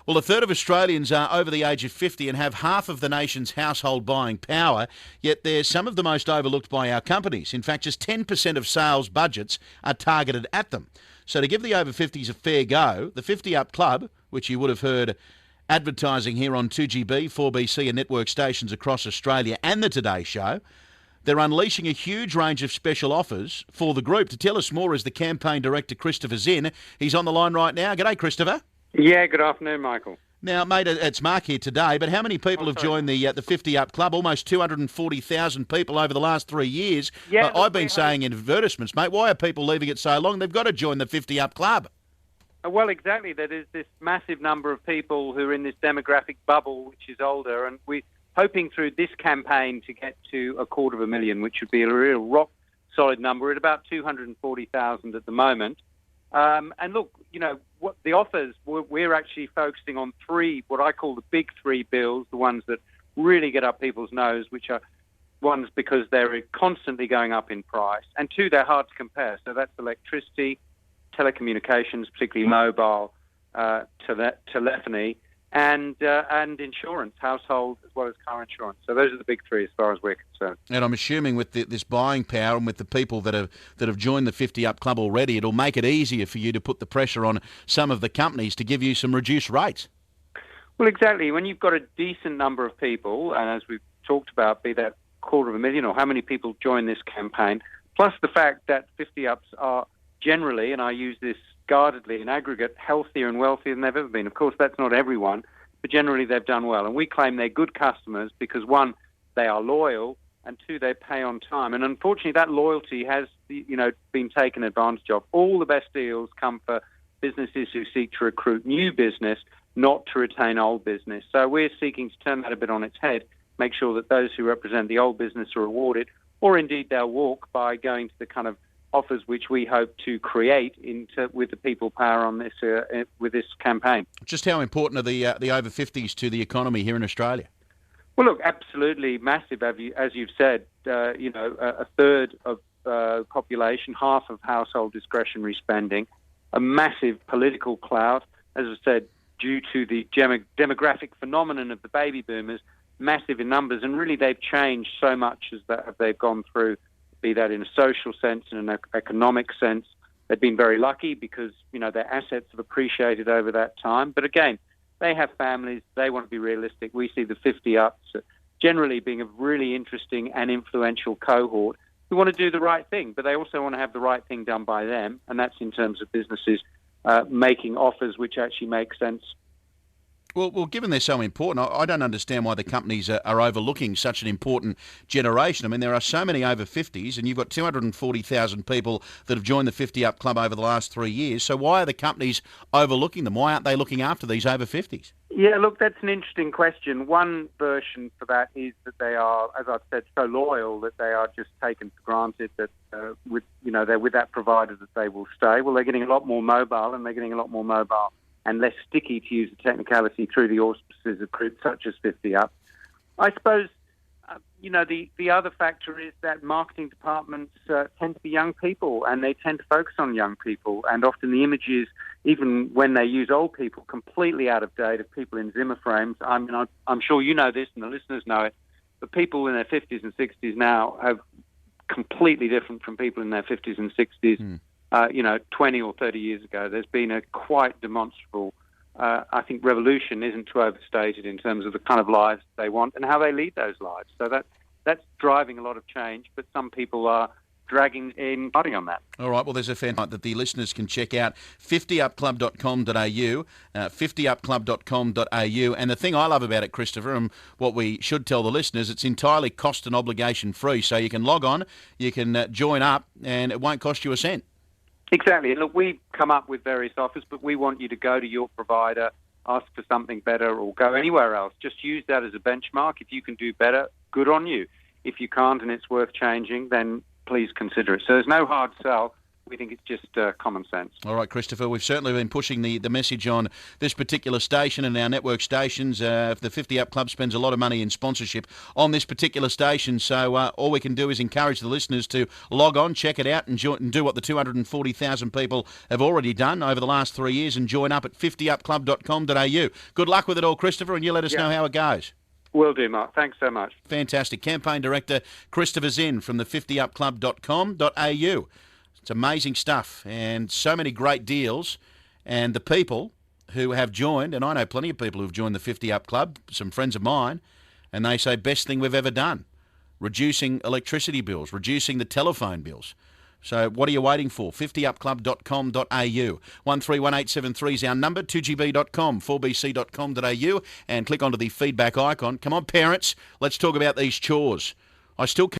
Well, a third of Australians are over the age of 50 and have half of the nation's household buying power, yet they're some of the most overlooked by our companies. In fact, just 10% of sales budgets are targeted at them. So to give the over 50s a fair go, the 50 Up Club, which you would have heard advertising here on 2GB, 4BC and network stations across Australia and the Today Show, they're unleashing a huge range of special offers for the group. To tell us more is the campaign director, Christopher Zinn. He's on the line right now. G'day, Christopher. Yeah, good afternoon, Michael. Now, mate, it's Mark here today, but how many people have joined the 50 Up Club? Almost 240,000 people over the last 3 years. Yeah, I've been saying in advertisements, mate, why are people leaving it so long? They've got to join the 50 Up Club. Well, exactly. There is this massive number of people who are in this demographic bubble, which is older, and we're hoping through this campaign to get to 250,000, which would be a real rock-solid number. We're at about 240,000 at the moment. And look, you know, what the offers, we're actually focusing on three, what I call the big three bills, the ones that really get up people's nose, which are ones because they're constantly going up in price, and two, they're hard to compare. So that's electricity, telecommunications, particularly mobile telephony, and insurance, household as well as car insurance. So those are the big three as far as we're concerned. And I'm assuming with this buying power and with the people that have joined the 50 Up Club already, it'll make it easier for you to put the pressure on some of the companies to give you some reduced rates. Well, exactly. When you've got a decent number of people, and as we've talked about, be that 250,000 or how many people join this campaign, plus the fact that 50 Ups are generally, and I use this guardedly in aggregate, healthier and wealthier than they've ever been. Of course, that's not everyone, but generally they've done well. And we claim they're good customers because, one, they are loyal, and two, they pay on time. And unfortunately, that loyalty has, been taken advantage of. All the best deals come for businesses who seek to recruit new business, not to retain old business. So we're seeking to turn that a bit on its head, make sure that those who represent the old business are rewarded, or indeed they'll walk by going to the kind of offers which we hope to create with the people power on this with this campaign. Just how important are the over 50s to the economy here in Australia? Well, look, absolutely massive. As you've said, a third of population, half of household discretionary spending, a massive political clout, as I said, due to the demographic phenomenon of the baby boomers, massive in numbers, and really they've changed so much as they've gone through, be that in a social sense and an economic sense. They've been very lucky because, their assets have appreciated over that time. But again, they have families. They want to be realistic. We see the 50 Ups generally being a really interesting and influential cohort who want to do the right thing, but they also want to have the right thing done by them, and that's in terms of businesses making offers which actually make sense. Well, given they're so important, I don't understand why the companies are overlooking such an important generation. I mean, there are so many over 50s, and you've got 240,000 people that have joined the 50 Up Club over the last 3 years. So why are the companies overlooking them? Why aren't they looking after these over 50s? Yeah, look, that's an interesting question. One version for that is that they are, as I've said, so loyal that they are just taken for granted that they're with that provider that they will stay. Well, they're getting a lot more mobile, and they're getting a lot more mobile and less sticky, to use the technicality, through the auspices of groups such as 50 Up. I suppose, the other factor is that marketing departments tend to be young people, and they tend to focus on young people, and often the images, even when they use old people, completely out of date, of people in Zimmer frames. I mean, I'm sure you know this and the listeners know it, but people in their 50s and 60s now are completely different from people in their 50s and 60s. 20 or 30 years ago. There's been a quite demonstrable, I think, revolution isn't too overstated in terms of the kind of lives they want and how they lead those lives. So that's driving a lot of change, but some people are dragging in party on that. All right, well, there's a fan that the listeners can check out, 50upclub.com.au, 50upclub.com.au. And the thing I love about it, Christopher, and what we should tell the listeners, it's entirely cost and obligation free. So you can log on, you can join up, and it won't cost you a cent. Exactly. And look, we come up with various offers, but we want you to go to your provider, ask for something better, or go anywhere else. Just use that as a benchmark. If you can do better, good on you. If you can't and it's worth changing, then please consider it. So there's no hard sell. We think it's just common sense. All right, Christopher, we've certainly been pushing the message on this particular station and our network stations. If the 50 Up Club spends a lot of money in sponsorship on this particular station, so all we can do is encourage the listeners to log on, check it out, and do what the 240,000 people have already done over the last 3 years and join up at 50upclub.com.au. Good luck with it all, Christopher, and you let us know how it goes. Will do, Mark. Thanks so much. Fantastic. Campaign Director Christopher Zinn from the 50upclub.com.au. It's amazing stuff and so many great deals. And the people who have joined, and I know plenty of people who've joined the 50 Up Club, some friends of mine, and they say best thing we've ever done. Reducing electricity bills, reducing the telephone bills. So what are you waiting for? 50upclub.com.au. 131873 is our number, 2gb.com, 4bc.com.au, and click onto the feedback icon. Come on, parents, let's talk about these chores. I still